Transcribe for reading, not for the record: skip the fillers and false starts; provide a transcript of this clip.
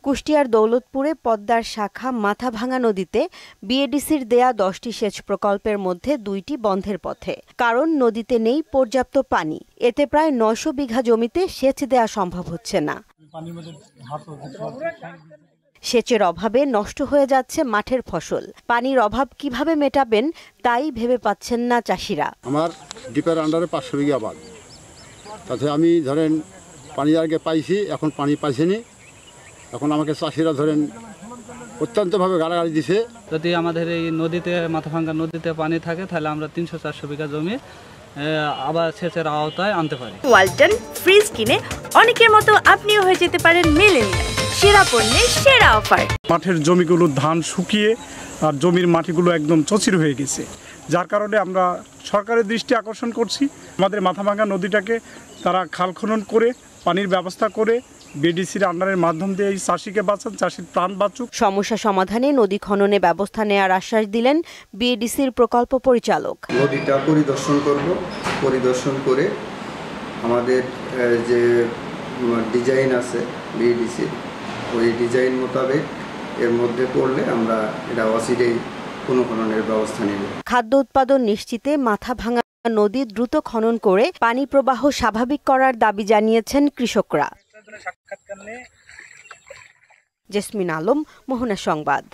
কুষ্টিয়ার দৌলতপুরে পদ্মার শাখা মাথাভাঙা নদীতে বিএডিসির দেয়া 10টি সেচ প্রকল্পের মধ্যে 2টি বন্ধের পথে, কারণ নদীতে নেই পর্যাপ্ত পানি। এতে প্রায় 900 বিঘা জমিতে সেচ দেয়া সম্ভব হচ্ছে না। সেচের অভাবে নষ্ট হয়ে যাচ্ছে মাঠের ফসল। পানির অভাব কিভাবে মেটাবেন তাই ভেবে পাচ্ছেন না চাষিরা। আমার ডিপের আন্ডারে 500 বিঘা আবাদ, তাতে আমি ধরেন পানি আগে পাইছি, এখন পানি পাইছিনি। এখন আমাকে চাষিরা ধরেন অত্যন্তভাবে গালাগালি দিছে। যদি আমাদের এই নদীতে মাথাভাঙ্গা নদীতে পানি থাকে তাহলে আমরা 300-400 বিঘা জমি আবার সেচের আওতায় আনতে পারি। ওয়ালটন ফ্রিজ কিনে অনেকের মতো আপনিও হয়ে যেতে পারেন মিলেনিয়াল। সেরা পণ্যের সেরা অফার। মাঠের জমিগুলো ধান শুকিয়ে আর জমির মাটিগুলো একদম চচির হয়ে গেছে, যার কারণে আমরা সরকারের দৃষ্টি আকর্ষণ করছি আমাদের মাথাভাঙ্গা নদীটাকে তারা খাল খনন করে পানির ব্যবস্থা করে বিডিসির আন্ডারের মাধ্যম দিয়ে এই চাষিকে বাঁচান, চাষির প্রাণ বাঁচুক। সমস্যা সমাধানে নদী খননে ব্যবস্থা নেওয়ার আশ্বাস দিলেন বিএডিসির প্রকল্প পরিচালক। নদীটা পরিদর্শন করে আমাদের যে ডিজাইন আছে বিএডিসি, ওই ডিজাইন মোতাবেক এর মধ্যে পড়লে আমরা এটা অচিরেই পুনঃখননের ব্যবস্থা নেব। খাদ্য উৎপাদন নিশ্চিতে মাথাভাঙা নদী দ্রুত খনন করে পানি প্রবাহ স্বাভাবিক করার দাবি জানিয়েছেন কৃষকরা। জেসমিন আলম, মোহনা সংবাদ।